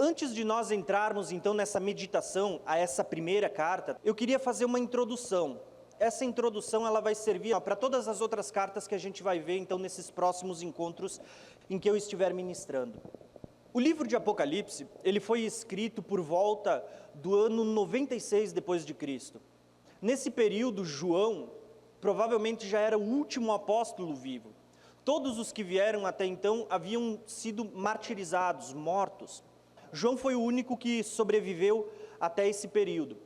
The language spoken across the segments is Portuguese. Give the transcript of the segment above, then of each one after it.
Antes de nós entrarmos então nessa meditação a essa primeira carta, eu queria fazer uma introdução. Essa introdução ela vai servir para todas as outras cartas que a gente vai ver então nesses próximos encontros em que eu estiver ministrando. O livro de Apocalipse, ele foi escrito por volta do ano 96 depois de Cristo. Nesse período, João provavelmente já era o último apóstolo vivo. Todos os que vieram até então haviam sido martirizados, mortos. João foi o único que sobreviveu até esse período.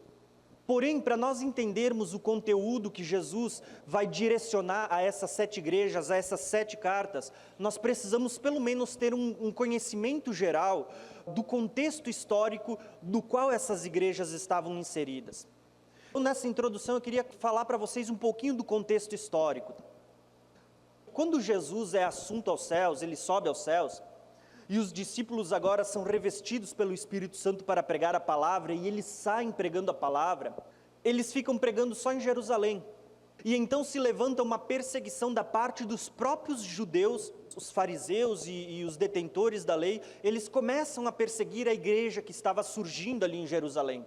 Porém, para nós entendermos o conteúdo que Jesus vai direcionar a essas 7 igrejas, a essas 7 cartas, nós precisamos pelo menos ter um conhecimento geral do contexto histórico do qual essas igrejas estavam inseridas. Nessa introdução eu queria falar para vocês um pouquinho do contexto histórico. Quando Jesus é assunto aos céus, ele sobe aos céus, e os discípulos agora são revestidos pelo Espírito Santo para pregar a palavra, e eles saem pregando a palavra, eles ficam pregando só em Jerusalém. E então se levanta uma perseguição da parte dos próprios judeus, os fariseus e os detentores da lei, eles começam a perseguir a igreja que estava surgindo ali em Jerusalém.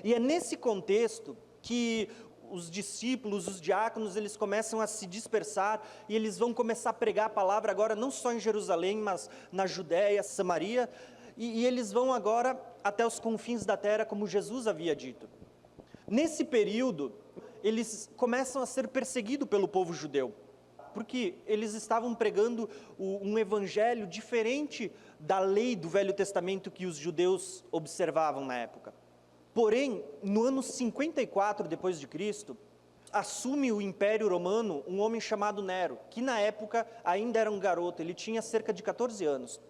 E é nesse contexto que os discípulos, os diáconos, eles começam a se dispersar e eles vão começar a pregar a palavra agora não só em Jerusalém, mas na Judéia, Samaria, e eles vão agora até os confins da terra, como Jesus havia dito. Nesse período, eles começam a ser perseguidos pelo povo judeu, porque eles estavam pregando um evangelho diferente da lei do Velho Testamento que os judeus observavam na época. Porém, no ano 54 depois de Cristo, assume o Império Romano um homem chamado Nero, que na época ainda era um garoto, ele tinha cerca de 14 anos.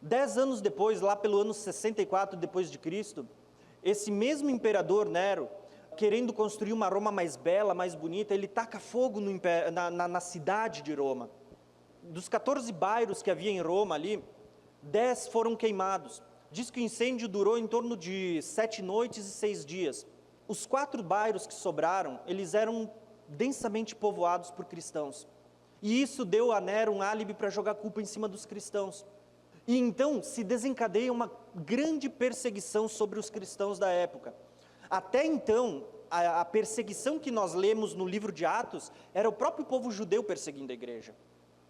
10 anos depois, lá pelo ano 64 depois de Cristo, esse mesmo imperador Nero, querendo construir uma Roma mais bela, mais bonita, ele taca fogo na cidade de Roma. Dos 14 bairros que havia em Roma ali, 10 foram queimados. Diz que o incêndio durou em torno de 7 noites e 6 dias. Os 4 bairros que sobraram, eles eram densamente povoados por cristãos. E isso deu a Nero um álibi para jogar culpa em cima dos cristãos. E então se desencadeia uma grande perseguição sobre os cristãos da época. Até então, a perseguição que nós lemos no livro de Atos, era o próprio povo judeu perseguindo a igreja.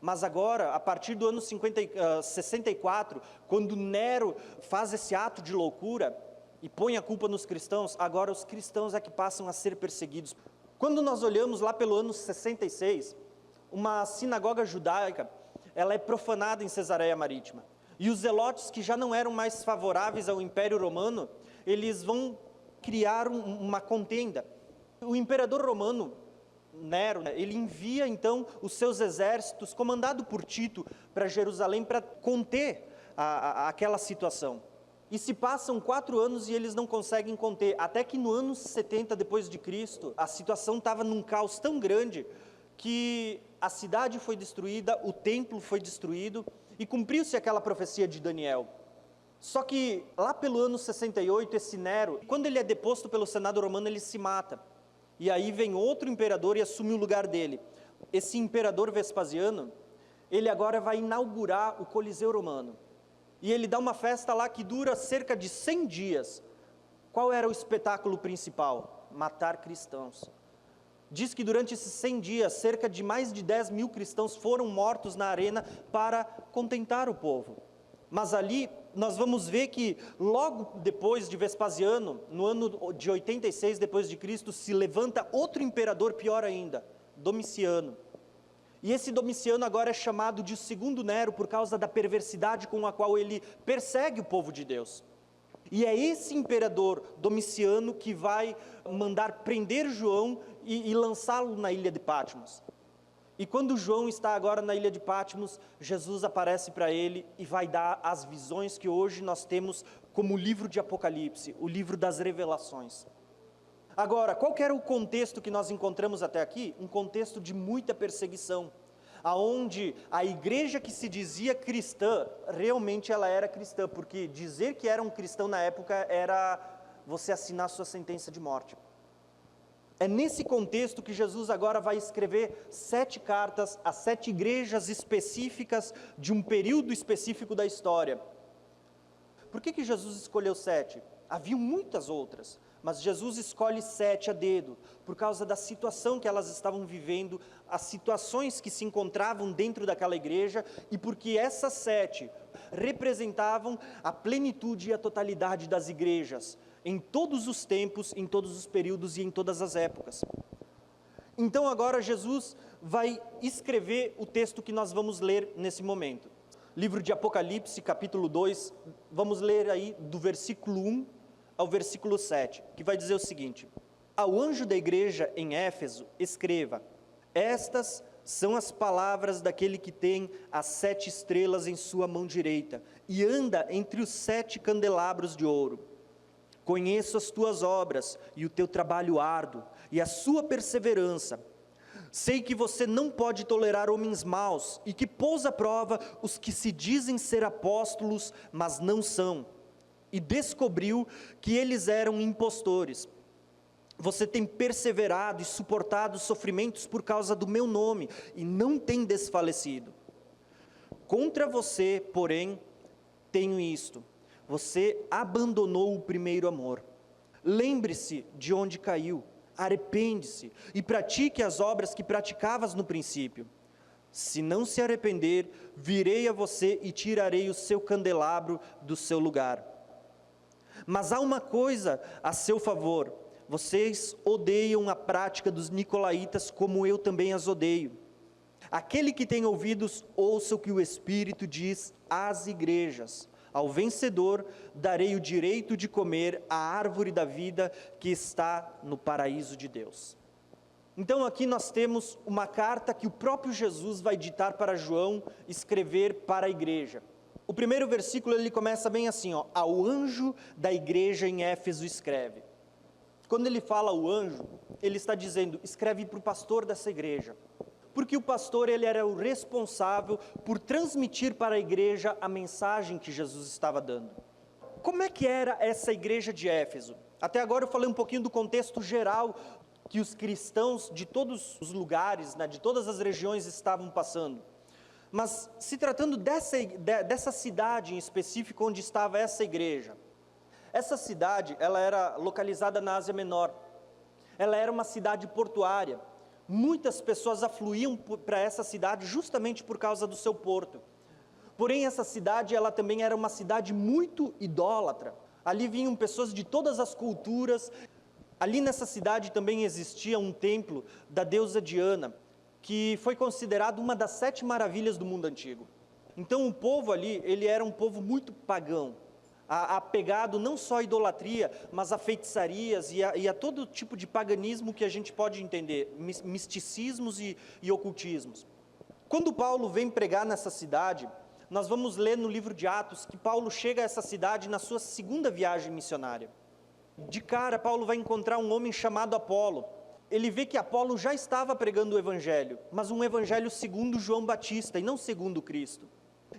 Mas agora, a partir do ano 64, quando Nero faz esse ato de loucura e põe a culpa nos cristãos, agora os cristãos é que passam a ser perseguidos. Quando nós olhamos lá pelo ano 66, uma sinagoga judaica, ela é profanada em Cesareia Marítima. E os zelotes que já não eram mais favoráveis ao Império Romano, eles vão criar uma contenda. O imperador romano, Nero, ele envia então os seus exércitos, comandado por Tito, para Jerusalém para conter aquela situação. E se passam 4 anos e eles não conseguem conter, até que no ano 70 depois de Cristo, a situação estava num caos tão grande que a cidade foi destruída, o templo foi destruído e cumpriu-se aquela profecia de Daniel. Só que lá pelo ano 68, esse Nero, quando ele é deposto pelo Senado romano, ele se mata. E aí vem outro imperador e assume o lugar dele. Esse imperador Vespasiano, ele agora vai inaugurar o Coliseu Romano. E ele dá uma festa lá que dura cerca de 100 dias. Qual era o espetáculo principal? Matar cristãos. Diz que durante esses 100 dias, cerca de mais de 10 mil cristãos foram mortos na arena para contentar o povo. Mas ali nós vamos ver que logo depois de Vespasiano, no ano de 86 depois de Cristo, se levanta outro imperador pior ainda, Domiciano. E esse Domiciano agora é chamado de segundo Nero por causa da perversidade com a qual ele persegue o povo de Deus. E é esse imperador Domiciano que vai mandar prender João e lançá-lo na ilha de Patmos. E quando João está agora na ilha de Patmos, Jesus aparece para ele e vai dar as visões que hoje nós temos como o livro de Apocalipse, o livro das revelações. Agora, qual que era o contexto que nós encontramos até aqui? Um contexto de muita perseguição, aonde a igreja que se dizia cristã, realmente ela era cristã, porque dizer que era um cristão na época era você assinar sua sentença de morte. É nesse contexto que Jesus agora vai escrever 7 cartas a 7 igrejas específicas de um período específico da história. Por que Jesus escolheu 7? Havia muitas outras, mas Jesus escolhe 7 a dedo, por causa da situação que elas estavam vivendo, as situações que se encontravam dentro daquela igreja, e porque essas 7 representavam a plenitude e a totalidade das igrejas, em todos os tempos, em todos os períodos e em todas as épocas. Então agora Jesus vai escrever o texto que nós vamos ler nesse momento. Livro de Apocalipse, capítulo 2, vamos ler aí do versículo 1 ao versículo 7, que vai dizer o seguinte: ao anjo da igreja em Éfeso, escreva: estas são as palavras daquele que tem as 7 estrelas em sua mão direita, e anda entre os 7 candelabros de ouro. Conheço as tuas obras, e o teu trabalho árduo, e a sua perseverança. Sei que você não pode tolerar homens maus, e que pôs à prova os que se dizem ser apóstolos, mas não são, e descobriu que eles eram impostores. Você tem perseverado e suportado sofrimentos por causa do meu nome, e não tem desfalecido. Contra você, porém, tenho isto: você abandonou o primeiro amor. Lembre-se de onde caiu, arrepende-se e pratique as obras que praticavas no princípio. Se não se arrepender, virei a você e tirarei o seu candelabro do seu lugar. Mas há uma coisa a seu favor: vocês odeiam a prática dos nicolaítas, como eu também as odeio. Aquele que tem ouvidos, ouça o que o Espírito diz às igrejas. Ao vencedor, darei o direito de comer a árvore da vida que está no paraíso de Deus. Então aqui nós temos uma carta que o próprio Jesus vai ditar para João escrever para a igreja. O primeiro versículo ele começa bem assim, ó: ao anjo da igreja em Éfeso escreve. Quando ele fala o anjo, ele está dizendo: escreve para o pastor dessa igreja. Porque o pastor ele era o responsável por transmitir para a igreja a mensagem que Jesus estava dando. Como é que era essa igreja de Éfeso? Até agora eu falei um pouquinho do contexto geral que os cristãos de todos os lugares, né, de todas as regiões estavam passando. Mas se tratando dessa cidade em específico onde estava essa igreja, essa cidade ela era localizada na Ásia Menor. Ela era uma cidade portuária. Muitas pessoas afluíam para essa cidade justamente por causa do seu porto. Porém, essa cidade, ela também era uma cidade muito idólatra. Ali vinham pessoas de todas as culturas. Ali nessa cidade também existia um templo da deusa Diana, que foi considerado uma das 7 maravilhas do mundo antigo. Então, o povo ali, ele era um povo muito pagão, apegado não só à idolatria, mas a feitiçarias e a todo tipo de paganismo que a gente pode entender, misticismos e ocultismos. Quando Paulo vem pregar nessa cidade, nós vamos ler no livro de Atos que Paulo chega a essa cidade na sua segunda viagem missionária. De cara, Paulo vai encontrar um homem chamado Apolo. Ele vê que Apolo já estava pregando o evangelho, mas um evangelho segundo João Batista e não segundo Cristo.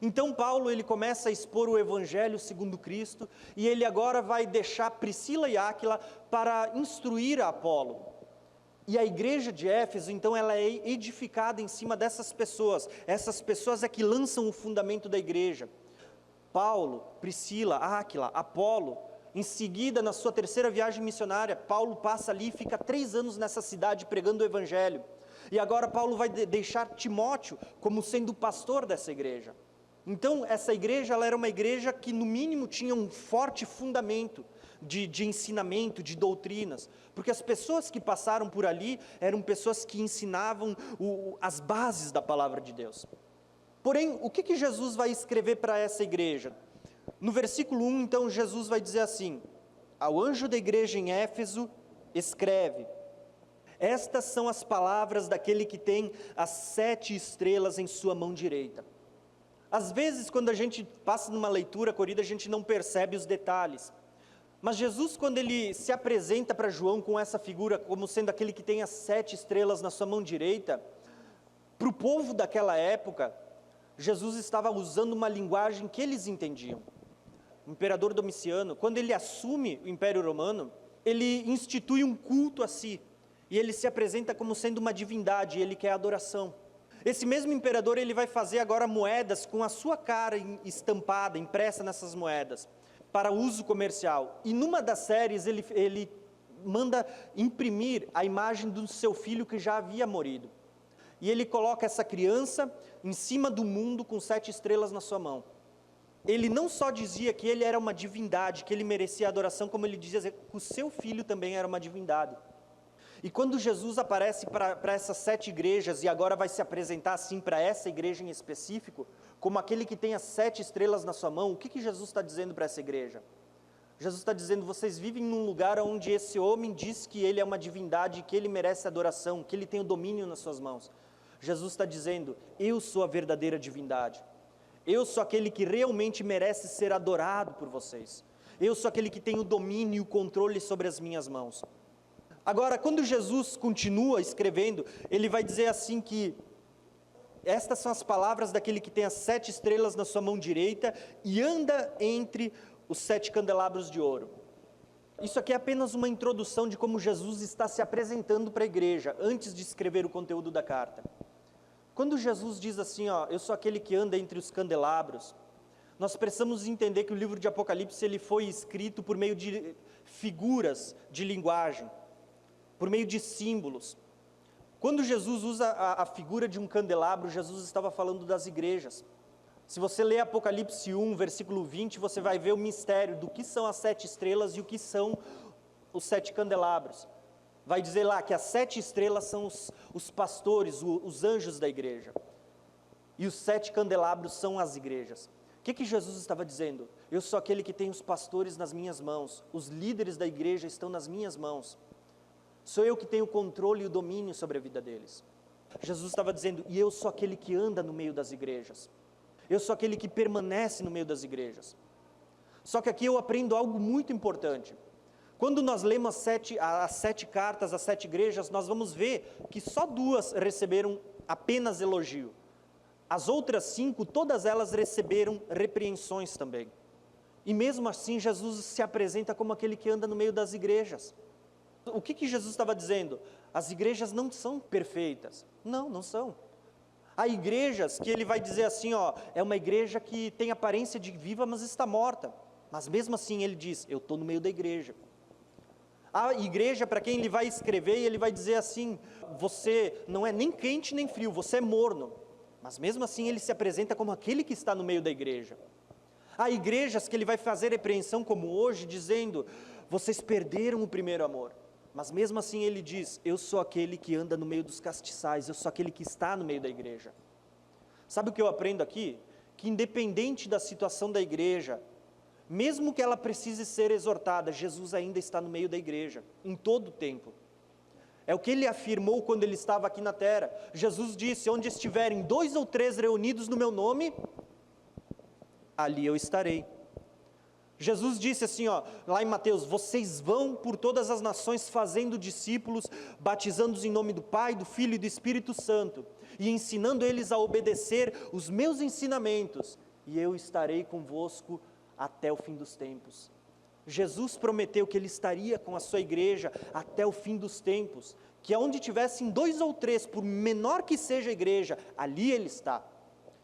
Então Paulo ele começa a expor o evangelho segundo Cristo, e ele agora vai deixar Priscila e Áquila para instruir a Apolo. E a igreja de Éfeso, então, ela é edificada em cima dessas pessoas. Essas pessoas é que lançam o fundamento da igreja. Paulo, Priscila, Áquila, Apolo. Em seguida, na sua terceira viagem missionária, Paulo passa ali e fica 3 anos nessa cidade pregando o evangelho. E agora Paulo vai deixar Timóteo como sendo o pastor dessa igreja. Então, essa igreja ela era uma igreja que, no mínimo, tinha um forte fundamento de ensinamento, de doutrinas, porque as pessoas que passaram por ali eram pessoas que ensinavam as bases da palavra de Deus. Porém, o que Jesus vai escrever para essa igreja? No versículo 1, então, Jesus vai dizer assim: ao anjo da igreja em Éfeso, escreve: estas são as palavras daquele que tem as 7 estrelas em sua mão direita. Às vezes, quando a gente passa numa leitura corrida, a gente não percebe os detalhes. Mas Jesus, quando ele se apresenta para João com essa figura, como sendo aquele que tem as 7 estrelas na sua mão direita, para o povo daquela época, Jesus estava usando uma linguagem que eles entendiam. O imperador Domiciano, quando ele assume o Império Romano, ele institui um culto a si, e ele se apresenta como sendo uma divindade, ele quer adoração. Esse mesmo imperador, ele vai fazer agora moedas com a sua cara estampada, impressa nessas moedas. para uso comercial. E numa das séries ele manda imprimir a imagem do seu filho que já havia morrido. E ele coloca essa criança em cima do mundo com 7 estrelas na sua mão. Ele não só dizia que ele era uma divindade, que ele merecia adoração, como ele dizia que o seu filho também era uma divindade. E quando Jesus aparece para essas 7 igrejas, e agora vai se apresentar assim para essa igreja em específico, como aquele que tem as 7 estrelas na sua mão, o que Jesus está dizendo para essa igreja? Jesus está dizendo, vocês vivem num lugar onde esse homem diz que ele é uma divindade, que ele merece adoração, que ele tem o domínio nas suas mãos. Jesus está dizendo, eu sou a verdadeira divindade. Eu sou aquele que realmente merece ser adorado por vocês. Eu sou aquele que tem o domínio e o controle sobre as minhas mãos. Agora, quando Jesus continua escrevendo, ele vai dizer assim que estas são as palavras daquele que tem as 7 estrelas na sua mão direita e anda entre os 7 candelabros de ouro. Isso aqui é apenas uma introdução de como Jesus está se apresentando para a igreja, antes de escrever o conteúdo da carta. Quando Jesus diz assim, eu sou aquele que anda entre os candelabros, nós precisamos entender que o livro de Apocalipse ele foi escrito por meio de figuras de linguagem, por meio de símbolos. Quando Jesus usa a figura de um candelabro, Jesus estava falando das igrejas. Se você ler Apocalipse 1, versículo 20, você vai ver o mistério do que são as 7 estrelas e o que são os 7 candelabros. Vai dizer lá que as 7 estrelas são os pastores, os anjos da igreja. E os 7 candelabros são as igrejas. O que Jesus estava dizendo? Eu sou aquele que tem os pastores nas minhas mãos. Os líderes da igreja estão nas minhas mãos. Sou eu que tenho o controle e o domínio sobre a vida deles. Jesus estava dizendo, e eu sou aquele que anda no meio das igrejas. Eu sou aquele que permanece no meio das igrejas. Só que aqui eu aprendo algo muito importante. Quando nós lemos as 7 cartas, as 7 igrejas, nós vamos ver que só 2 receberam apenas elogio. As outras 5, todas elas receberam repreensões também. E mesmo assim, Jesus se apresenta como aquele que anda no meio das igrejas. O que Jesus estava dizendo? As igrejas não são perfeitas. Não, não são. Há igrejas que ele vai dizer assim, é uma igreja que tem aparência de viva, mas está morta. Mas mesmo assim ele diz, eu estou no meio da igreja. A igreja, para quem ele vai escrever, ele vai dizer assim, você não é nem quente nem frio, você é morno. Mas mesmo assim ele se apresenta como aquele que está no meio da igreja. Há igrejas que ele vai fazer repreensão como hoje, dizendo, vocês perderam o primeiro amor. Mas mesmo assim ele diz, eu sou aquele que anda no meio dos castiçais, eu sou aquele que está no meio da igreja. Sabe o que eu aprendo aqui? Que independente da situação da igreja, mesmo que ela precise ser exortada, Jesus ainda está no meio da igreja, em todo o tempo. É o que ele afirmou quando ele estava aqui na terra. Jesus disse, onde estiverem 2 ou 3 reunidos no meu nome, ali eu estarei. Jesus disse assim, lá em Mateus, vocês vão por todas as nações fazendo discípulos, batizando-os em nome do Pai, do Filho e do Espírito Santo, e ensinando eles a obedecer os meus ensinamentos, e eu estarei convosco até o fim dos tempos. Jesus prometeu que ele estaria com a sua igreja até o fim dos tempos, que aonde tivessem 2 ou 3, por menor que seja a igreja, ali ele está.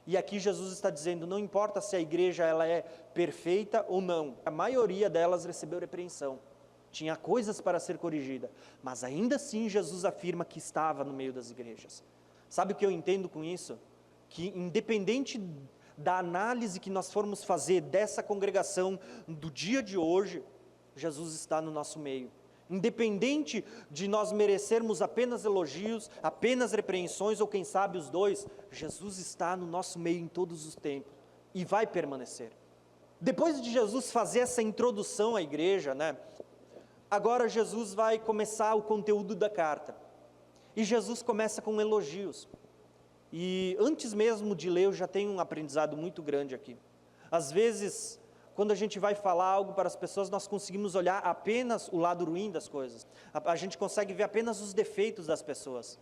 E aqui Jesus está dizendo, não importa se a igreja ela é perfeita ou não, a maioria delas recebeu repreensão, tinha coisas para ser corrigida, mas ainda assim Jesus afirma que estava no meio das igrejas. Sabe o que eu entendo com isso? Que independente da análise que nós formos fazer dessa congregação do dia de hoje, Jesus está no nosso meio. Independente de nós merecermos apenas elogios, apenas repreensões ou quem sabe os 2, Jesus está no nosso meio em todos os tempos e vai permanecer. Depois de Jesus fazer essa introdução à igreja, agora Jesus vai começar o conteúdo da carta. E Jesus começa com elogios. E antes mesmo de ler, eu já tenho um aprendizado muito grande aqui. Às vezes, quando a gente vai falar algo para as pessoas, nós conseguimos olhar apenas o lado ruim das coisas. A gente consegue ver apenas os defeitos das pessoas.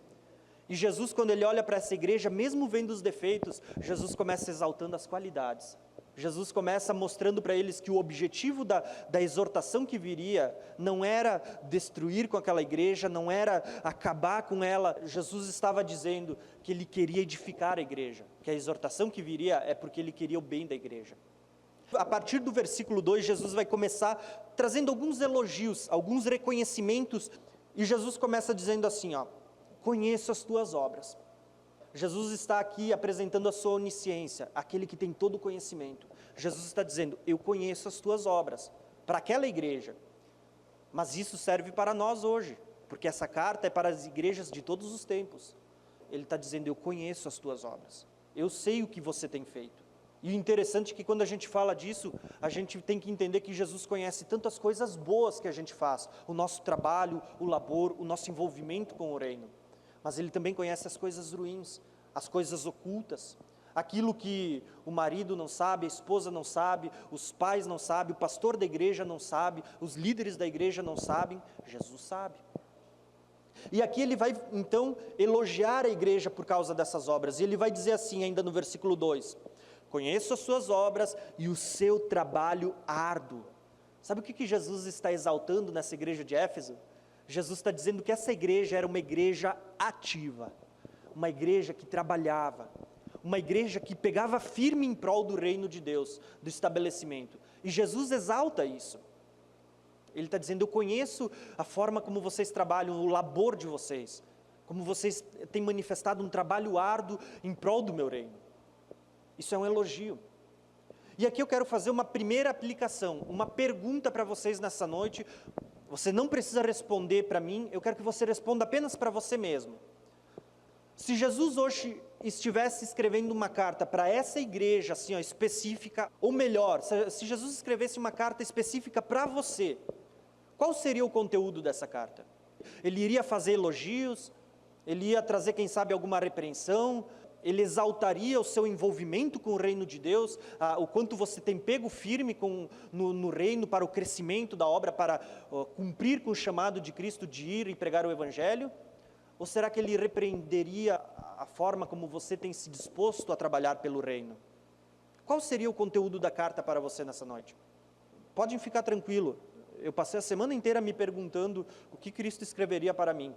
E Jesus, quando ele olha para essa igreja, mesmo vendo os defeitos, Jesus começa exaltando as qualidades. Jesus começa mostrando para eles que o objetivo da exortação que viria não era destruir com aquela igreja, não era acabar com ela. Jesus estava dizendo que ele queria edificar a igreja, que a exortação que viria é porque ele queria o bem da igreja. A partir do versículo 2, Jesus vai começar trazendo alguns elogios, alguns reconhecimentos, e Jesus começa dizendo assim, conheço as tuas obras. Jesus está aqui apresentando a sua onisciência, aquele que tem todo o conhecimento. Jesus está dizendo, eu conheço as tuas obras, para aquela igreja. Mas isso serve para nós hoje, porque essa carta é para as igrejas de todos os tempos. Ele está dizendo, eu conheço as tuas obras, eu sei o que você tem feito. E o interessante é que quando a gente fala disso, a gente tem que entender que Jesus conhece tantas coisas boas que a gente faz, o nosso trabalho, o labor, o nosso envolvimento com o reino. Mas Ele também conhece as coisas ruins, as coisas ocultas, aquilo que o marido não sabe, a esposa não sabe, os pais não sabem, o pastor da igreja não sabe, os líderes da igreja não sabem, Jesus sabe. E aqui ele vai então elogiar a igreja por causa dessas obras, e ele vai dizer assim ainda no versículo 2, conheço as suas obras e o seu trabalho árduo. Sabe o que Jesus está exaltando nessa igreja de Éfeso? Jesus está dizendo que essa igreja era uma igreja ativa, uma igreja que trabalhava, uma igreja que pegava firme em prol do reino de Deus, do estabelecimento. E Jesus exalta isso. Ele está dizendo, eu conheço a forma como vocês trabalham, o labor de vocês, como vocês têm manifestado um trabalho árduo em prol do meu reino. Isso é um elogio. E aqui eu quero fazer uma primeira aplicação, uma pergunta para vocês nessa noite. Você não precisa responder para mim, eu quero que você responda apenas para você mesmo. Se Jesus hoje estivesse escrevendo uma carta para essa igreja, assim, específica, ou melhor, se Jesus escrevesse uma carta específica para você, qual seria o conteúdo dessa carta? Ele iria fazer elogios? Ele ia trazer, quem sabe, alguma repreensão? Ele exaltaria o seu envolvimento com o reino de Deus, o quanto você tem pego firme no reino para o crescimento da obra, para cumprir com o chamado de Cristo de ir e pregar o Evangelho? Ou será que ele repreenderia a forma como você tem se disposto a trabalhar pelo reino? Qual seria o conteúdo da carta para você nessa noite? Podem ficar tranquilo, eu passei a semana inteira me perguntando o que Cristo escreveria para mim.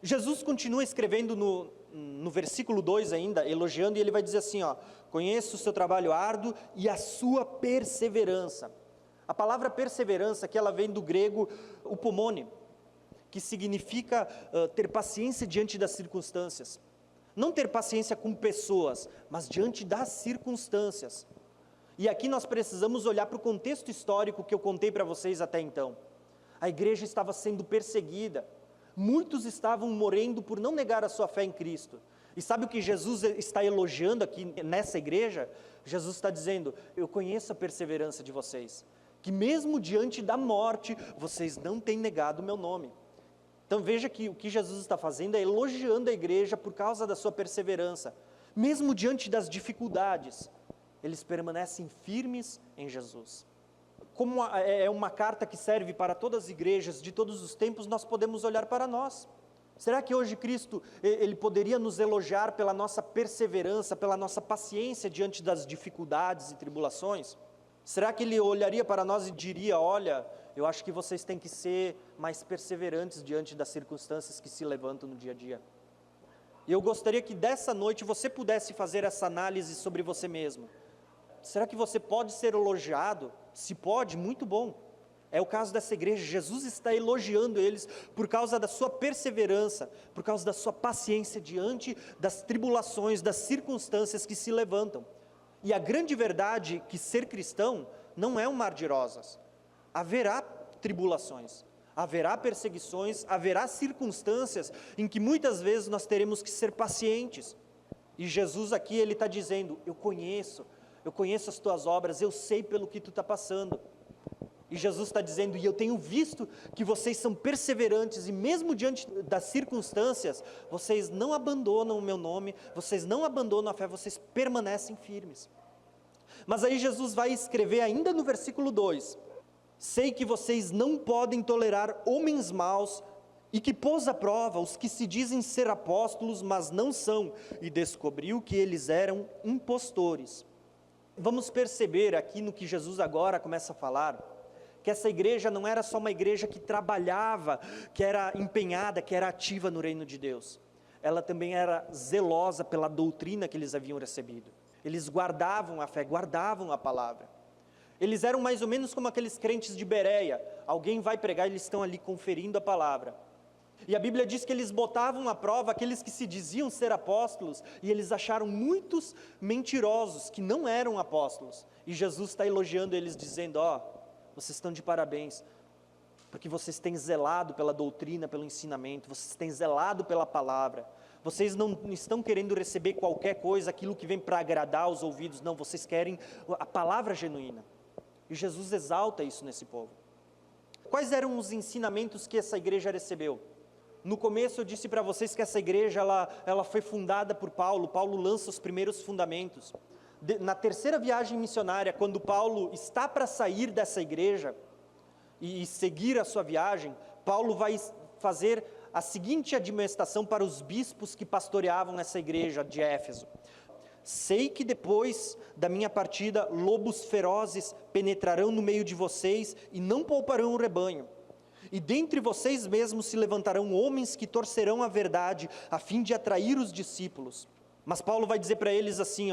Jesus continua escrevendo no versículo 2 ainda, elogiando, e ele vai dizer assim, conheço o seu trabalho árduo e a sua perseverança. A palavra perseverança, que ela vem do grego upomone, que significa ter paciência diante das circunstâncias. Não ter paciência com pessoas, mas diante das circunstâncias. E aqui nós precisamos olhar para o contexto histórico que eu contei para vocês até então. A igreja estava sendo perseguida. Muitos estavam morrendo por não negar a sua fé em Cristo. E sabe o que Jesus está elogiando aqui nessa igreja? Jesus está dizendo, eu conheço a perseverança de vocês, que mesmo diante da morte, vocês não têm negado o meu nome. Então veja que o que Jesus está fazendo é elogiando a igreja por causa da sua perseverança. Mesmo diante das dificuldades, eles permanecem firmes em Jesus. Como é uma carta que serve para todas as igrejas de todos os tempos, nós podemos olhar para nós. Será que hoje Cristo, Ele poderia nos elogiar pela nossa perseverança, pela nossa paciência diante das dificuldades e tribulações? Será que Ele olharia para nós e diria, olha, eu acho que vocês têm que ser mais perseverantes diante das circunstâncias que se levantam no dia a dia? E eu gostaria que dessa noite você pudesse fazer essa análise sobre você mesmo. Será que você pode ser elogiado? Se pode, muito bom. É o caso dessa igreja. Jesus está elogiando eles por causa da sua perseverança, por causa da sua paciência diante das tribulações, das circunstâncias que se levantam. E a grande verdade é que ser cristão não é um mar de rosas. Haverá tribulações, haverá perseguições, haverá circunstâncias em que muitas vezes nós teremos que ser pacientes. E Jesus aqui, Ele está dizendo, eu conheço as tuas obras, eu sei pelo que tu está passando. E Jesus está dizendo, e eu tenho visto que vocês são perseverantes, e mesmo diante das circunstâncias, vocês não abandonam o meu nome, vocês não abandonam a fé, vocês permanecem firmes. Mas aí Jesus vai escrever ainda no versículo 2, sei que vocês não podem tolerar homens maus, e que pôs à prova os que se dizem ser apóstolos, mas não são, e descobriu que eles eram impostores. Vamos perceber aqui no que Jesus agora começa a falar, que essa igreja não era só uma igreja que trabalhava, que era empenhada, que era ativa no reino de Deus. Ela também era zelosa pela doutrina que eles haviam recebido. Eles guardavam a fé, guardavam a palavra. Eles eram mais ou menos como aqueles crentes de Bereia. Alguém vai pregar, eles estão ali conferindo a palavra. E a Bíblia diz que eles botavam à prova aqueles que se diziam ser apóstolos, e eles acharam muitos mentirosos que não eram apóstolos. E Jesus está elogiando eles, dizendo: vocês estão de parabéns, porque vocês têm zelado pela doutrina, pelo ensinamento, vocês têm zelado pela palavra. Vocês não estão querendo receber qualquer coisa, aquilo que vem para agradar os ouvidos, não, vocês querem a palavra genuína. E Jesus exalta isso nesse povo. Quais eram os ensinamentos que essa igreja recebeu? No começo eu disse para vocês que essa igreja ela foi fundada por Paulo. Paulo lança os primeiros fundamentos. Na terceira viagem missionária, quando Paulo está para sair dessa igreja e seguir a sua viagem, Paulo vai fazer a seguinte admoestação para os bispos que pastoreavam essa igreja de Éfeso: sei que depois da minha partida, lobos ferozes penetrarão no meio de vocês e não pouparão o rebanho. E dentre vocês mesmos se levantarão homens que torcerão a verdade, a fim de atrair os discípulos. Mas Paulo vai dizer para eles assim,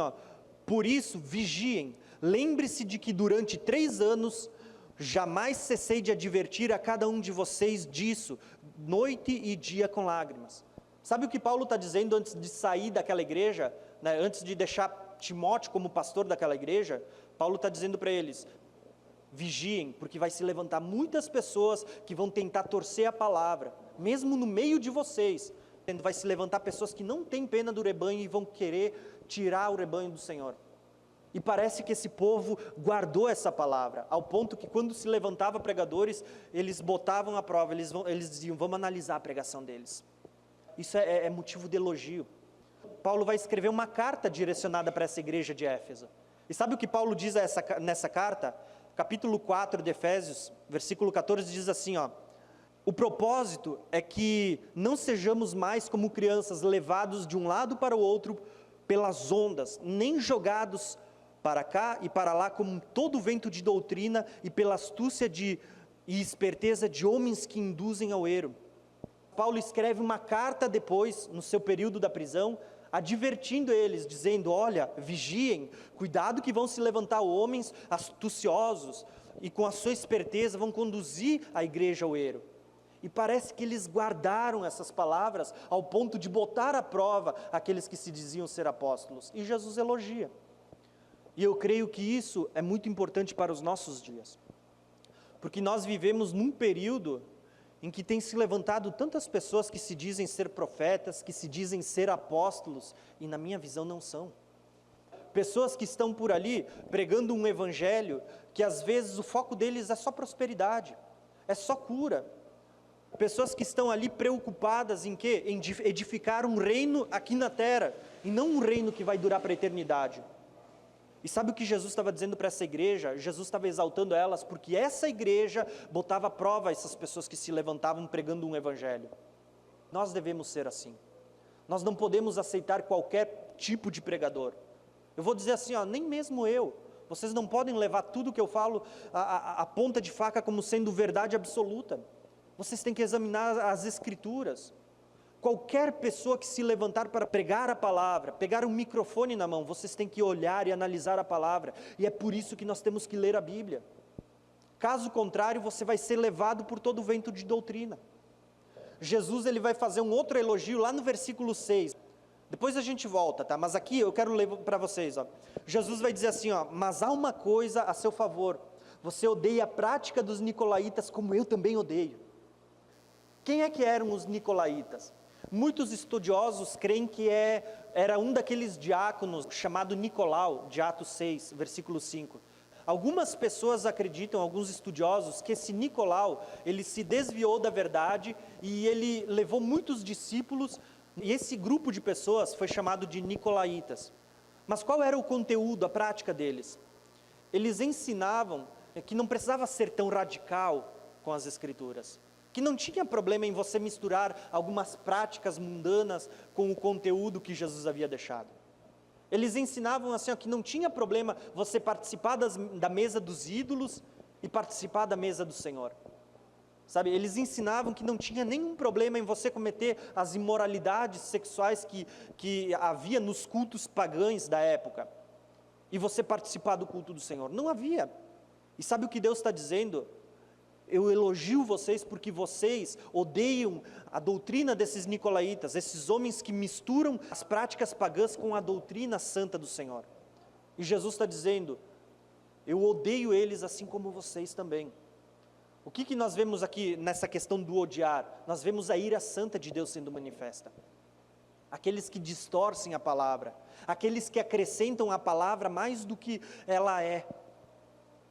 por isso, vigiem, lembre-se de que durante 3 anos, jamais cessei de advertir a cada um de vocês disso, noite e dia com lágrimas. Sabe o que Paulo está dizendo antes de sair daquela igreja, né, antes de deixar Timóteo como pastor daquela igreja? Paulo está dizendo para eles: vigiem, porque vai se levantar muitas pessoas que vão tentar torcer a palavra, mesmo no meio de vocês. Vai se levantar pessoas que não têm pena do rebanho e vão querer tirar o rebanho do Senhor. E parece que esse povo guardou essa palavra, ao ponto que quando se levantava pregadores, eles botavam à prova, eles diziam: vamos analisar a pregação deles. Isso é motivo de elogio. Paulo vai escrever uma carta direcionada para essa igreja de Éfeso. E sabe o que Paulo diz nessa carta? Capítulo 4 de Efésios, versículo 14, diz assim, o propósito é que não sejamos mais como crianças levados de um lado para o outro pelas ondas, nem jogados para cá e para lá como todo vento de doutrina e pela astúcia e esperteza de homens que induzem ao erro. Paulo escreve uma carta depois, no seu período da prisão, advertindo eles, dizendo: olha, vigiem, cuidado que vão se levantar homens astuciosos, e com a sua esperteza vão conduzir a igreja ao erro. E parece que eles guardaram essas palavras, ao ponto de botar à prova aqueles que se diziam ser apóstolos, e Jesus elogia. E eu creio que isso é muito importante para os nossos dias, porque nós vivemos num período em que tem se levantado tantas pessoas que se dizem ser profetas, que se dizem ser apóstolos, e na minha visão não são. Pessoas que estão por ali pregando um evangelho, que às vezes o foco deles é só prosperidade, é só cura. Pessoas que estão ali preocupadas em quê? Em edificar um reino aqui na terra, e não um reino que vai durar para a eternidade. E sabe o que Jesus estava dizendo para essa igreja? Jesus estava exaltando elas, porque essa igreja botava à prova essas pessoas que se levantavam pregando um evangelho. Nós devemos ser assim. Nós não podemos aceitar qualquer tipo de pregador. Eu vou dizer assim, nem mesmo eu. Vocês não podem levar tudo que eu falo a ponta de faca como sendo verdade absoluta. Vocês têm que examinar as escrituras. Qualquer pessoa que se levantar para pregar a palavra, pegar um microfone na mão, vocês têm que olhar e analisar a palavra. E é por isso que nós temos que ler a Bíblia. Caso contrário, você vai ser levado por todo o vento de doutrina. Jesus ele vai fazer um outro elogio lá no versículo 6. Depois a gente volta, tá? Mas aqui eu quero ler para vocês. Jesus vai dizer assim, mas há uma coisa a seu favor. Você odeia a prática dos nicolaítas como eu também odeio. Quem é que eram os nicolaítas? Muitos estudiosos creem que era um daqueles diáconos chamado Nicolau, de Atos 6, versículo 5. Algumas pessoas acreditam, alguns estudiosos, que esse Nicolau, ele se desviou da verdade e ele levou muitos discípulos, e esse grupo de pessoas foi chamado de Nicolaitas. Mas qual era o conteúdo, a prática deles? Eles ensinavam que não precisava ser tão radical com as Escrituras, que não tinha problema em você misturar algumas práticas mundanas com o conteúdo que Jesus havia deixado. Eles ensinavam assim, que não tinha problema você participar da mesa dos ídolos e participar da mesa do Senhor. Sabe, eles ensinavam que não tinha nenhum problema em você cometer as imoralidades sexuais que havia nos cultos pagãos da época, e você participar do culto do Senhor. Não havia. E sabe o que Deus está dizendo? Eu elogio vocês porque vocês odeiam a doutrina desses nicolaítas, esses homens que misturam as práticas pagãs com a doutrina santa do Senhor. E Jesus está dizendo, eu odeio eles assim como vocês também. O que nós vemos aqui nessa questão do odiar? Nós vemos a ira santa de Deus sendo manifesta. Aqueles que distorcem a palavra, aqueles que acrescentam a palavra mais do que ela é.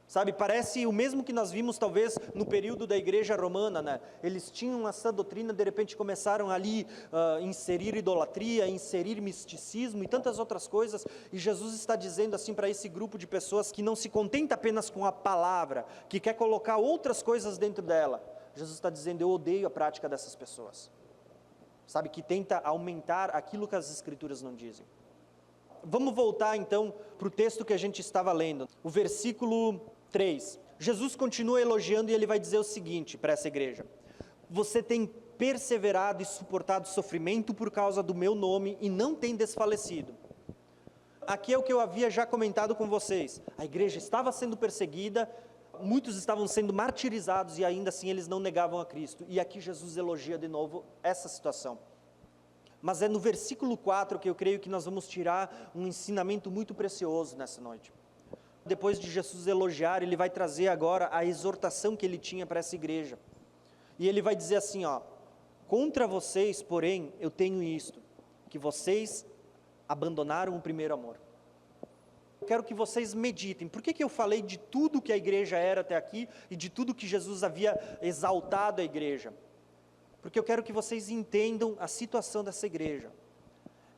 Sabe, parece o mesmo que nós vimos talvez no período da igreja romana, né? Eles tinham essa doutrina, de repente começaram ali inserir idolatria, inserir misticismo e tantas outras coisas, e Jesus está dizendo assim para esse grupo de pessoas que não se contenta apenas com a palavra, que quer colocar outras coisas dentro dela. Jesus está dizendo, eu odeio a prática dessas pessoas, sabe, que tenta aumentar aquilo que as escrituras não dizem. Vamos voltar então para o texto que a gente estava lendo, o versículo 3. Jesus continua elogiando e ele vai dizer o seguinte para essa igreja: você tem perseverado e suportado sofrimento por causa do meu nome e não tem desfalecido. Aqui é o que eu havia já comentado com vocês, a igreja estava sendo perseguida, muitos estavam sendo martirizados e ainda assim eles não negavam a Cristo, e aqui Jesus elogia de novo essa situação. Mas é no versículo 4 que eu creio que nós vamos tirar um ensinamento muito precioso nessa noite. Depois de Jesus elogiar, ele vai trazer agora a exortação que ele tinha para essa igreja. E ele vai dizer assim, ó, contra vocês, porém, eu tenho isto, que vocês abandonaram o primeiro amor. Eu quero que vocês meditem, por que eu falei de tudo que a igreja era até aqui e de tudo que Jesus havia exaltado a igreja? Porque eu quero que vocês entendam a situação dessa igreja.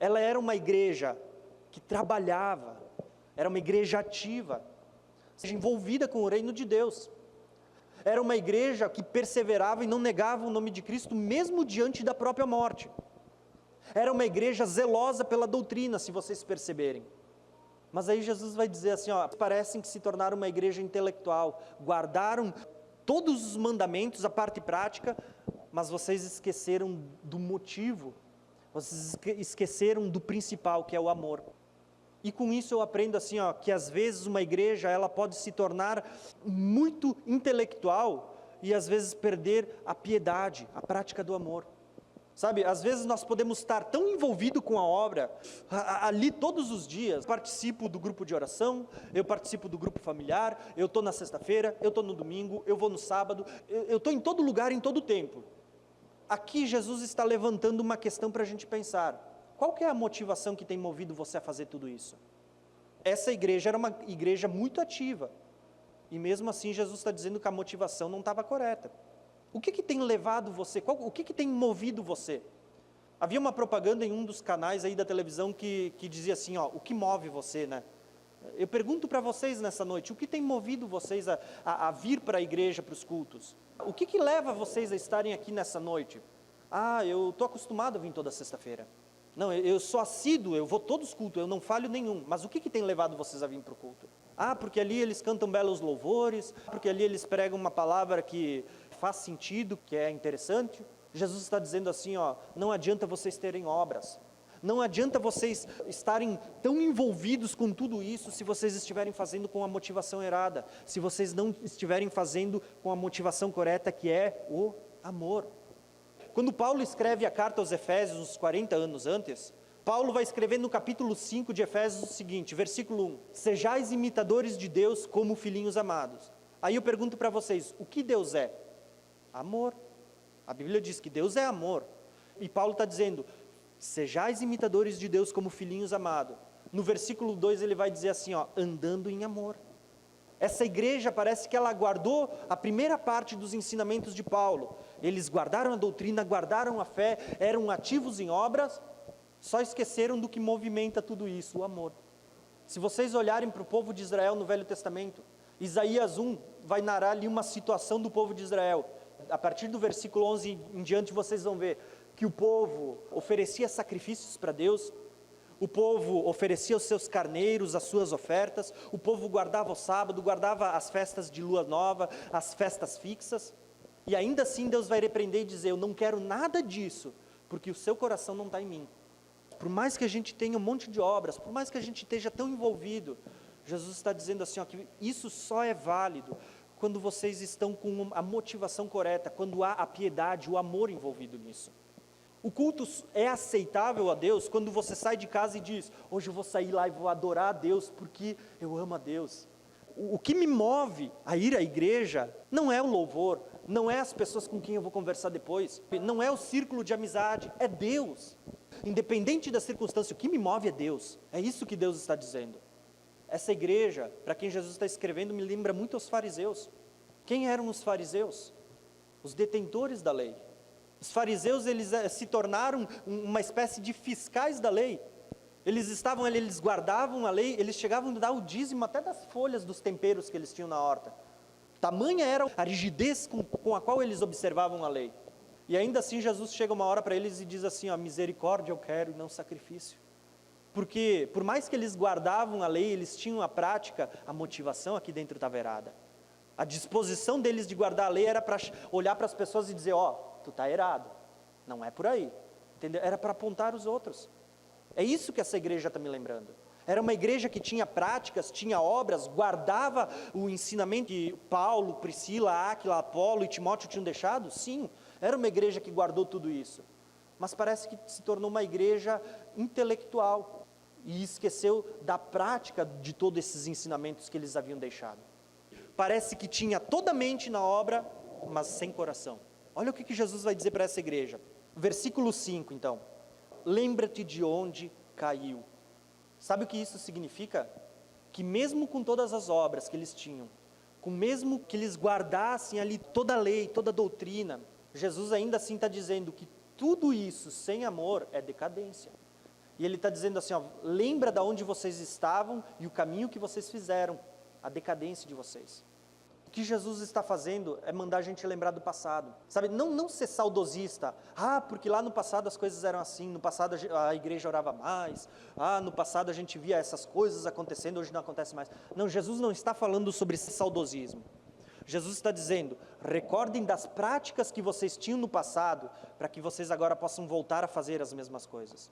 Ela era uma igreja que trabalhava, era uma igreja ativa, seja envolvida com o reino de Deus. Era uma igreja que perseverava e não negava o nome de Cristo, mesmo diante da própria morte. Era uma igreja zelosa pela doutrina, se vocês perceberem. Mas aí Jesus vai dizer assim, ó, parecem que se tornaram uma igreja intelectual, guardaram todos os mandamentos, a parte prática, mas vocês esqueceram do motivo, vocês esqueceram do principal, que é o amor. E com isso eu aprendo assim, ó, que às vezes uma igreja ela pode se tornar muito intelectual e às vezes perder a piedade, a prática do amor. Sabe, às vezes nós podemos estar tão envolvidos com a obra, ali todos os dias, eu participo do grupo de oração, eu participo do grupo familiar, eu estou na sexta-feira, eu estou no domingo, eu vou no sábado, eu estou em todo lugar, em todo tempo. Aqui Jesus está levantando uma questão para a gente pensar. Qual que é a motivação que tem movido você a fazer tudo isso? Essa igreja era uma igreja muito ativa. E mesmo assim Jesus está dizendo que a motivação não estava correta. O que tem levado você? O que tem movido você? Havia uma propaganda em um dos canais aí da televisão que dizia assim, ó, o que move você, né? Eu pergunto para vocês nessa noite, o que tem movido vocês a vir para a igreja, para os cultos? O que leva vocês a estarem aqui nessa noite? Ah, eu estou acostumado a vir toda sexta-feira. Não, eu sou assíduo, eu vou todos os cultos, eu não falho nenhum. Mas o que tem levado vocês a vir para o culto? Ah, porque ali eles cantam belos louvores, porque ali eles pregam uma palavra que faz sentido, que é interessante. Jesus está dizendo assim, ó, não adianta vocês terem obras. Não adianta vocês estarem tão envolvidos com tudo isso se vocês estiverem fazendo com a motivação errada. Se vocês não estiverem fazendo com a motivação correta, que é o amor. Quando Paulo escreve a carta aos Efésios, uns 40 anos antes, Paulo vai escrever no capítulo 5 de Efésios o seguinte, versículo 1, sejais imitadores de Deus como filhinhos amados. Aí eu pergunto para vocês, o que Deus é? Amor. A Bíblia diz que Deus é amor. E Paulo está dizendo, sejais imitadores de Deus como filhinhos amados. No versículo 2 ele vai dizer assim, ó, andando em amor. Essa igreja parece que ela guardou a primeira parte dos ensinamentos de Paulo. Eles guardaram a doutrina, guardaram a fé, eram ativos em obras, só esqueceram do que movimenta tudo isso, o amor. Se vocês olharem para o povo de Israel no Velho Testamento, Isaías 1 vai narrar ali uma situação do povo de Israel. A partir do versículo 11 em diante vocês vão ver que o povo oferecia sacrifícios para Deus, o povo oferecia os seus carneiros, as suas ofertas, o povo guardava o sábado, guardava as festas de lua nova, as festas fixas, e ainda assim Deus vai repreender e dizer, eu não quero nada disso, porque o seu coração não está em mim. Por mais que a gente tenha um monte de obras, por mais que a gente esteja tão envolvido, Jesus está dizendo assim, ó, que isso só é válido quando vocês estão com a motivação correta, quando há a piedade, o amor envolvido nisso. O culto é aceitável a Deus quando você sai de casa e diz, hoje eu vou sair lá e vou adorar a Deus porque eu amo a Deus. O que me move a ir à igreja não é o louvor, não é as pessoas com quem eu vou conversar depois, não é o círculo de amizade, é Deus. Independente da circunstância, o que me move é Deus. É isso que Deus está dizendo. Essa igreja, para quem Jesus está escrevendo, me lembra muito aos fariseus. Quem eram os fariseus? Os detentores da lei. Os fariseus, eles se tornaram uma espécie de fiscais da lei. Eles estavam ali, eles guardavam a lei, eles chegavam a dar o dízimo até das folhas dos temperos que eles tinham na horta. Tamanha era a rigidez com a qual eles observavam a lei. E ainda assim Jesus chega uma hora para eles e diz assim, ó, misericórdia eu quero e não sacrifício. Porque por mais que eles guardavam a lei, eles tinham a prática, a motivação aqui dentro estava errada. A disposição deles de guardar a lei era para olhar para as pessoas e dizer, ó, tu está errado, não é por aí. Entendeu? Era para apontar os outros. É isso que essa igreja está me lembrando. Era uma igreja que tinha práticas, tinha obras, guardava o ensinamento que Paulo, Priscila, Áquila, Apolo e Timóteo tinham deixado? Sim, era uma igreja que guardou tudo isso. Mas parece que se tornou uma igreja intelectual e esqueceu da prática de todos esses ensinamentos que eles haviam deixado. Parece que tinha toda a mente na obra, mas sem coração. Olha o que Jesus vai dizer para essa igreja. Versículo 5, então. Lembra-te de onde caiu. Sabe o que isso significa? Que mesmo com todas as obras que eles tinham, com mesmo que eles guardassem ali toda a lei, toda a doutrina, Jesus ainda assim está dizendo que tudo isso sem amor é decadência. E ele está dizendo assim, ó, lembra de onde vocês estavam e o caminho que vocês fizeram, a decadência de vocês. O que Jesus está fazendo é mandar a gente lembrar do passado, sabe, não ser saudosista, porque lá no passado as coisas eram assim, no passado a igreja orava mais, no passado a gente via essas coisas acontecendo, hoje não acontece mais. Não, Jesus não está falando sobre esse saudosismo. Jesus está dizendo, recordem das práticas que vocês tinham no passado, para que vocês agora possam voltar a fazer as mesmas coisas.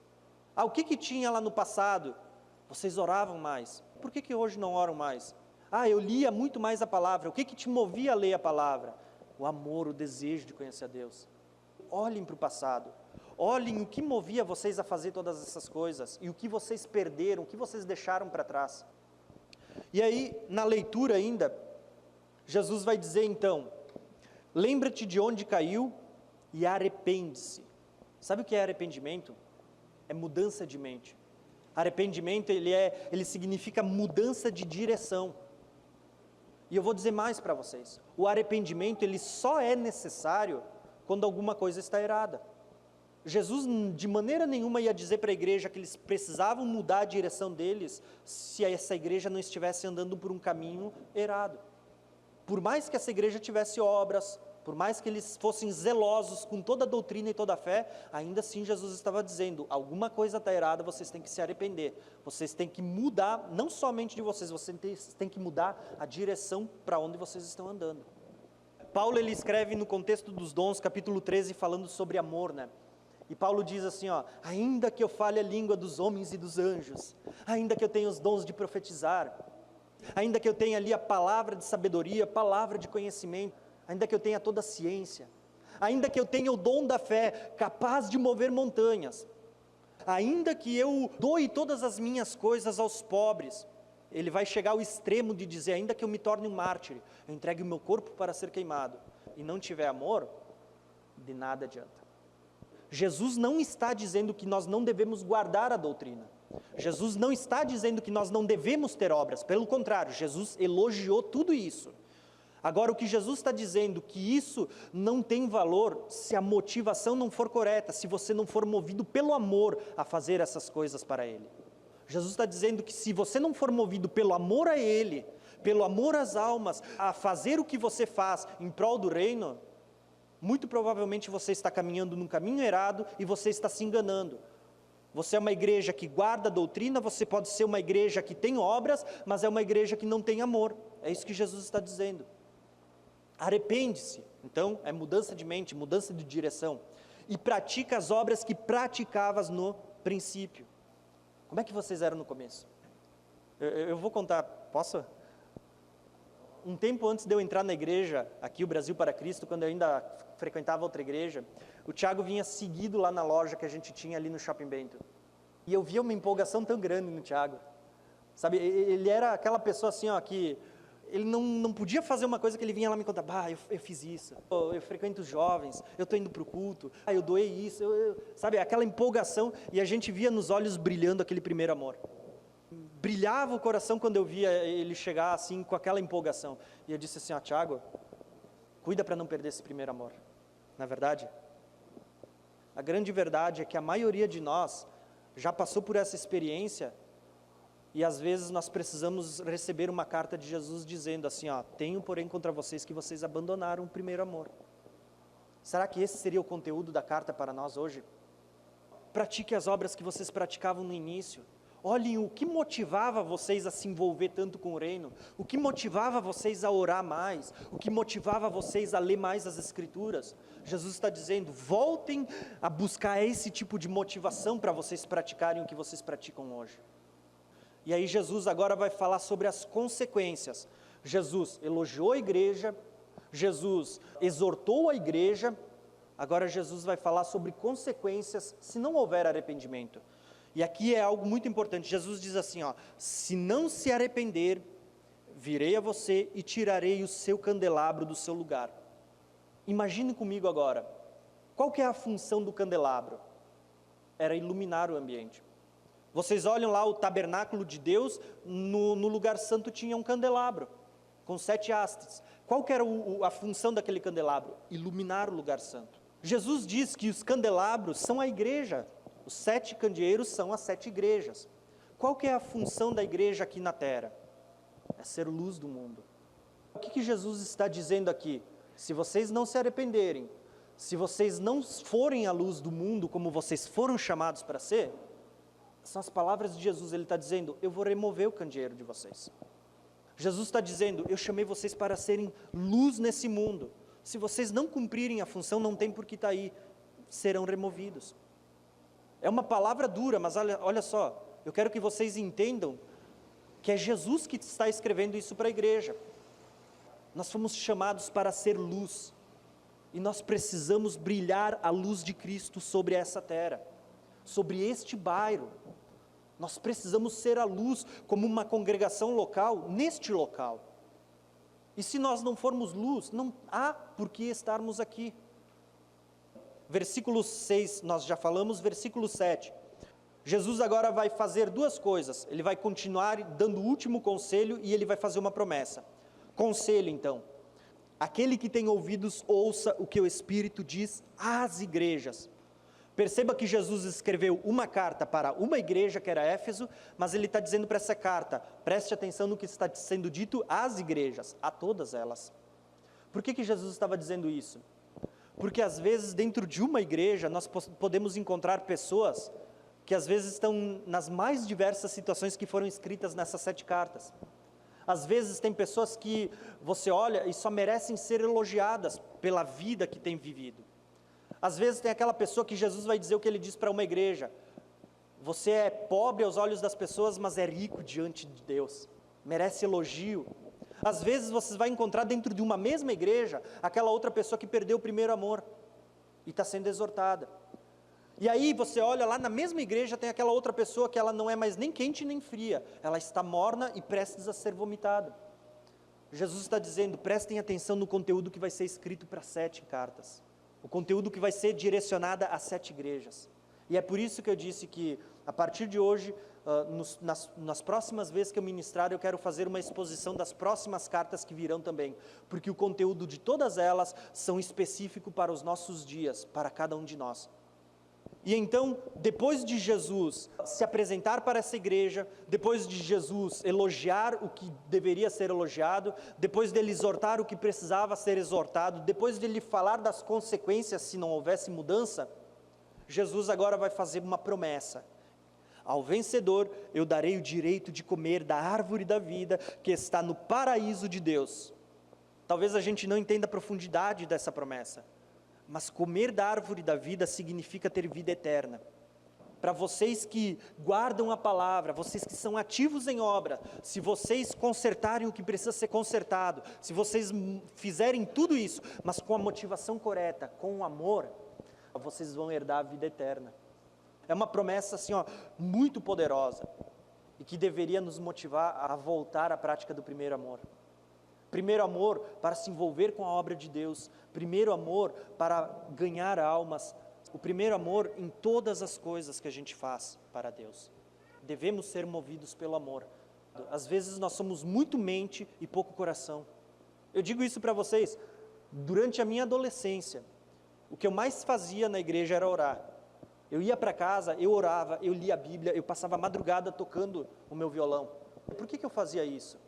O que tinha lá no passado? Vocês oravam mais, por que hoje não oram mais? Eu lia muito mais a palavra. O que te movia a ler a palavra? O amor, o desejo de conhecer a Deus. Olhem para o passado. Olhem o que movia vocês a fazer todas essas coisas. E o que vocês perderam, o que vocês deixaram para trás. E aí, na leitura ainda, Jesus vai dizer então, lembra-te de onde caiu e arrepende-se. Sabe o que é arrependimento? É mudança de mente. Arrependimento, ele significa mudança de direção. E eu vou dizer mais para vocês, o arrependimento ele só é necessário quando alguma coisa está errada. Jesus de maneira nenhuma ia dizer para a igreja que eles precisavam mudar a direção deles se essa igreja não estivesse andando por um caminho errado. Por mais que essa igreja tivesse obras, por mais que eles fossem zelosos com toda a doutrina e toda a fé, ainda assim Jesus estava dizendo, alguma coisa está errada, vocês têm que se arrepender, vocês têm que mudar, não somente de vocês têm que mudar a direção para onde vocês estão andando. Paulo ele escreve no contexto dos dons, capítulo 13, falando sobre amor, né? E Paulo diz assim, ainda que eu fale a língua dos homens e dos anjos, ainda que eu tenha os dons de profetizar, ainda que eu tenha ali a palavra de sabedoria, palavra de conhecimento, ainda que eu tenha toda a ciência, ainda que eu tenha o dom da fé, capaz de mover montanhas, ainda que eu doe todas as minhas coisas aos pobres, ele vai chegar ao extremo de dizer, ainda que eu me torne um mártir, eu entregue o meu corpo para ser queimado, e não tiver amor, de nada adianta. Jesus não está dizendo que nós não devemos guardar a doutrina, Jesus não está dizendo que nós não devemos ter obras, pelo contrário, Jesus elogiou tudo isso. Agora, o que Jesus está dizendo, que isso não tem valor se a motivação não for correta, se você não for movido pelo amor a fazer essas coisas para Ele. Jesus está dizendo que se você não for movido pelo amor a Ele, pelo amor às almas, a fazer o que você faz em prol do reino, muito provavelmente você está caminhando num caminho errado e você está se enganando. Você é uma igreja que guarda a doutrina, você pode ser uma igreja que tem obras, mas é uma igreja que não tem amor. É isso que Jesus está dizendo. Arrepende-se, então é mudança de mente, mudança de direção, e pratica as obras que praticavas no princípio. Como é que vocês eram no começo? Eu vou contar Posso? Um tempo antes de eu entrar na igreja, aqui o Brasil para Cristo, quando eu ainda frequentava outra igreja, o Thiago vinha seguido lá na loja que a gente tinha ali no Shopping Bento. E eu via uma empolgação tão grande no Thiago. Sabe, ele era aquela pessoa assim, ó, que ele não podia fazer uma coisa que ele vinha lá me contar, eu fiz isso, eu frequento os jovens, eu estou indo para o culto, eu doei isso, sabe, aquela empolgação, e a gente via nos olhos brilhando aquele primeiro amor. Brilhava o coração quando eu via ele chegar assim, com aquela empolgação. E eu disse assim, Thiago, cuida para não perder esse primeiro amor. Na verdade, a grande verdade é que a maioria de nós já passou por essa experiência. E às vezes nós precisamos receber uma carta de Jesus dizendo assim, tenho porém contra vocês que vocês abandonaram o primeiro amor. Será que esse seria o conteúdo da carta para nós hoje? Pratique as obras que vocês praticavam no início. Olhem o que motivava vocês a se envolver tanto com o reino, o que motivava vocês a orar mais, o que motivava vocês a ler mais as Escrituras. Jesus está dizendo, voltem a buscar esse tipo de motivação para vocês praticarem o que vocês praticam hoje. E aí Jesus agora vai falar sobre as consequências. Jesus elogiou a igreja, Jesus exortou a igreja, agora Jesus vai falar sobre consequências se não houver arrependimento. E aqui é algo muito importante, Jesus diz assim, se não se arrepender, virei a você e tirarei o seu candelabro do seu lugar. Imagine comigo agora, qual que é a função do candelabro? Era iluminar o ambiente. Vocês olham lá o tabernáculo de Deus, no lugar santo tinha um candelabro, com 7 hastes. Qual que era a função daquele candelabro? Iluminar o lugar santo. Jesus diz que os candelabros são a igreja, os 7 candeeiros são as 7 igrejas. Qual que é a função da igreja aqui na terra? É ser luz do mundo. O que Jesus está dizendo aqui? Se vocês não se arrependerem, se vocês não forem a luz do mundo como vocês foram chamados para ser, são as palavras de Jesus, ele está dizendo, eu vou remover o candeeiro de vocês. Jesus está dizendo, eu chamei vocês para serem luz nesse mundo. Se vocês não cumprirem a função, não tem por que estar aí, serão removidos. É uma palavra dura, mas olha só, eu quero que vocês entendam que é Jesus que está escrevendo isso para a igreja. Nós fomos chamados para ser luz, e nós precisamos brilhar a luz de Cristo sobre essa terra, sobre este bairro. Nós precisamos ser a luz como uma congregação local, neste local. E se nós não formos luz, não há por que estarmos aqui. Versículo 6, nós já falamos, versículo 7. Jesus agora vai fazer 2 coisas. Ele vai continuar dando o último conselho e ele vai fazer uma promessa. Conselho então. Aquele que tem ouvidos, ouça o que o Espírito diz às igrejas. Perceba que Jesus escreveu uma carta para uma igreja, que era Éfeso, mas ele está dizendo para essa carta, preste atenção no que está sendo dito às igrejas, a todas elas. Por que Jesus estava dizendo isso? Porque às vezes dentro de uma igreja nós podemos encontrar pessoas que às vezes estão nas mais diversas situações que foram escritas nessas 7 cartas. Às vezes tem pessoas que você olha e só merecem ser elogiadas pela vida que tem vivido. Às vezes tem aquela pessoa que Jesus vai dizer o que ele diz para uma igreja, você é pobre aos olhos das pessoas, mas é rico diante de Deus, merece elogio. Às vezes você vai encontrar dentro de uma mesma igreja, aquela outra pessoa que perdeu o primeiro amor, e está sendo exortada. E aí você olha lá na mesma igreja, tem aquela outra pessoa que ela não é mais nem quente nem fria, ela está morna e prestes a ser vomitada. Jesus está dizendo, prestem atenção no conteúdo que vai ser escrito para 7 cartas. O conteúdo que vai ser direcionado a 7 igrejas. E é por isso que eu disse que, a partir de hoje, nas próximas vezes que eu ministrar, eu quero fazer uma exposição das próximas cartas que virão também. Porque o conteúdo de todas elas são específico para os nossos dias, para cada um de nós. E então, depois de Jesus se apresentar para essa igreja, depois de Jesus elogiar o que deveria ser elogiado, depois dele exortar o que precisava ser exortado, depois dele falar das consequências se não houvesse mudança, Jesus agora vai fazer uma promessa. Ao vencedor eu darei o direito de comer da árvore da vida que está no paraíso de Deus. Talvez a gente não entenda a profundidade dessa promessa. Mas comer da árvore da vida significa ter vida eterna. para vocês que guardam a palavra, vocês que são ativos em obra, se vocês consertarem o que precisa ser consertado, se vocês fizerem tudo isso, mas com a motivação correta, com o amor, vocês vão herdar a vida eterna. É uma promessa assim, muito poderosa, e que deveria nos motivar a voltar à prática do primeiro amor. Primeiro amor para se envolver com a obra de Deus, primeiro amor para ganhar almas, o primeiro amor em todas as coisas que a gente faz para Deus. Devemos ser movidos pelo amor. Às vezes nós somos muito mente e pouco coração. Eu digo isso para vocês, durante a minha adolescência, o que eu mais fazia na igreja era orar. Eu ia para casa, eu orava, eu lia a Bíblia, eu passava a madrugada tocando o meu violão. Por que eu fazia isso?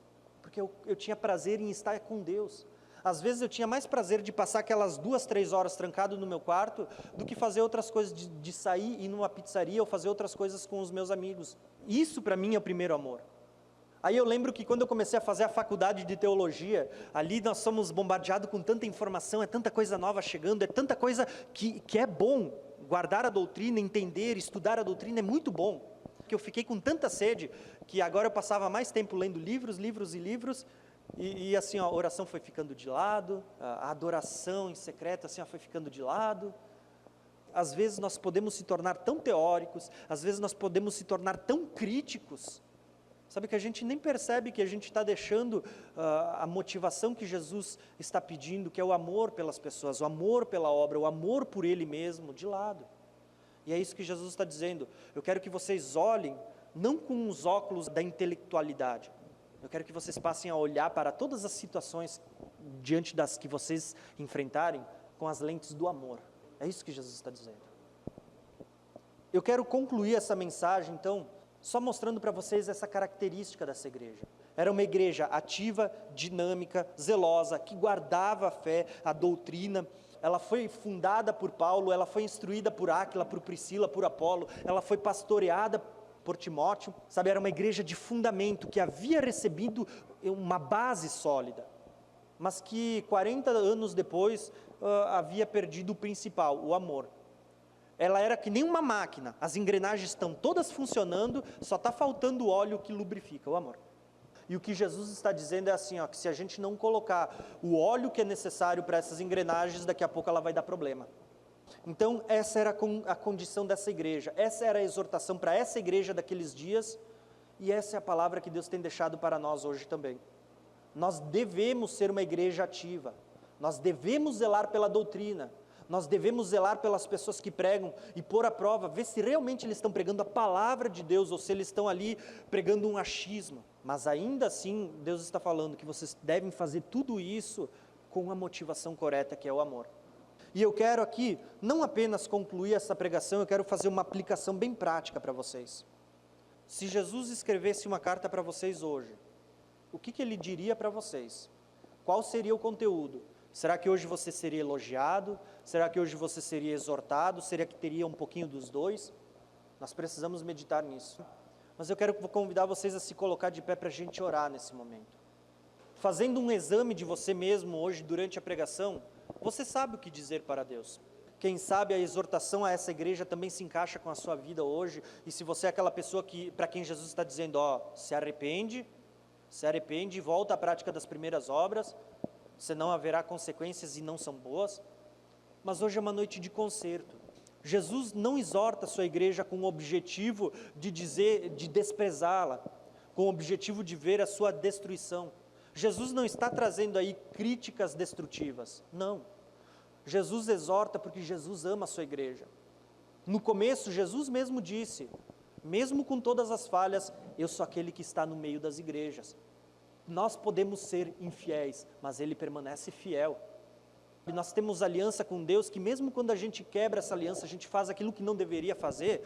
Porque eu tinha prazer em estar com Deus. Às vezes eu tinha mais prazer de passar aquelas 2, 3 horas trancado no meu quarto, do que fazer outras coisas, de sair e ir numa pizzaria ou fazer outras coisas com os meus amigos. Isso para mim é o primeiro amor. Aí eu lembro que quando eu comecei a fazer a faculdade de teologia, ali nós somos bombardeados com tanta informação, é tanta coisa nova chegando, é tanta coisa que é bom. Guardar a doutrina, entender, estudar a doutrina é muito bom. Que eu fiquei com tanta sede, que agora eu passava mais tempo lendo livros, e assim, a oração foi ficando de lado, a adoração em secreto assim, foi ficando de lado. Às vezes nós podemos se tornar tão teóricos, às vezes nós podemos se tornar tão críticos, sabe, que a gente nem percebe que a gente está deixando a motivação que Jesus está pedindo, que é o amor pelas pessoas, o amor pela obra, o amor por Ele mesmo, de lado. E é isso que Jesus está dizendo. Eu quero que vocês olhem, não com os óculos da intelectualidade. Eu quero que vocês passem a olhar para todas as situações diante das que vocês enfrentarem com as lentes do amor. É isso que Jesus está dizendo. Eu quero concluir essa mensagem, então, só mostrando para vocês essa característica dessa igreja. Era uma igreja ativa, dinâmica, zelosa, que guardava a fé, a doutrina. Ela foi fundada por Paulo, ela foi instruída por Áquila, por Priscila, por Apolo, ela foi pastoreada por Timóteo, sabe, era uma igreja de fundamento, que havia recebido uma base sólida, mas que 40 anos depois havia perdido o principal, o amor. Ela era que nem uma máquina, as engrenagens estão todas funcionando, só está faltando o óleo que lubrifica, o amor. E o que Jesus está dizendo é assim, que se a gente não colocar o óleo que é necessário para essas engrenagens, daqui a pouco ela vai dar problema. Então essa era a condição dessa igreja, essa era a exortação para essa igreja daqueles dias, e essa é a palavra que Deus tem deixado para nós hoje também. Nós devemos ser uma igreja ativa, nós devemos zelar pela doutrina, nós devemos zelar pelas pessoas que pregam e pôr à prova, ver se realmente eles estão pregando a palavra de Deus ou se eles estão ali pregando um achismo. Mas ainda assim, Deus está falando que vocês devem fazer tudo isso com a motivação correta, que é o amor. E eu quero aqui, não apenas concluir essa pregação, eu quero fazer uma aplicação bem prática para vocês. Se Jesus escrevesse uma carta para vocês hoje, o que ele diria para vocês? Qual seria o conteúdo? Será que hoje você seria elogiado? Será que hoje você seria exortado? Será que teria um pouquinho dos dois? Nós precisamos meditar nisso. Mas eu quero convidar vocês a se colocar de pé para a gente orar nesse momento. Fazendo um exame de você mesmo hoje durante a pregação, você sabe o que dizer para Deus. Quem sabe a exortação a essa igreja também se encaixa com a sua vida hoje, e se você é aquela pessoa para quem Jesus está dizendo, se arrepende e volta à prática das primeiras obras, senão haverá consequências e não são boas. Mas hoje é uma noite de conserto. Jesus não exorta a sua igreja com o objetivo de desprezá-la, com o objetivo de ver a sua destruição. Jesus não está trazendo aí críticas destrutivas, não. Jesus exorta porque Jesus ama a sua igreja. No começo, Jesus mesmo disse, mesmo com todas as falhas, eu sou aquele que está no meio das igrejas. Nós podemos ser infiéis, mas Ele permanece fiel. E nós temos aliança com Deus, que mesmo quando a gente quebra essa aliança, a gente faz aquilo que não deveria fazer,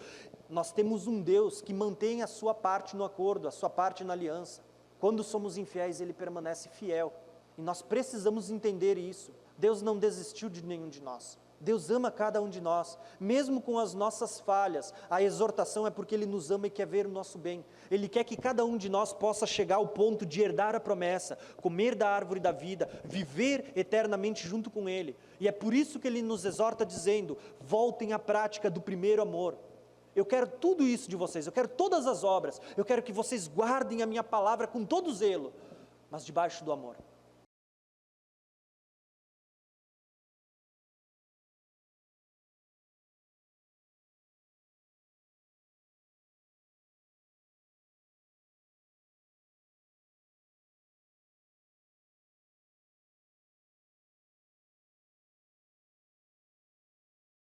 nós temos um Deus que mantém a sua parte no acordo, a sua parte na aliança. Quando somos infiéis, Ele permanece fiel. E nós precisamos entender isso. Deus não desistiu de nenhum de nós. Deus ama cada um de nós, mesmo com as nossas falhas. A exortação é porque Ele nos ama e quer ver o nosso bem. Ele quer que cada um de nós possa chegar ao ponto de herdar a promessa, comer da árvore da vida, viver eternamente junto com Ele. E é por isso que Ele nos exorta dizendo, voltem à prática do primeiro amor. Eu quero tudo isso de vocês, eu quero todas as obras, eu quero que vocês guardem a minha palavra com todo zelo, mas debaixo do amor.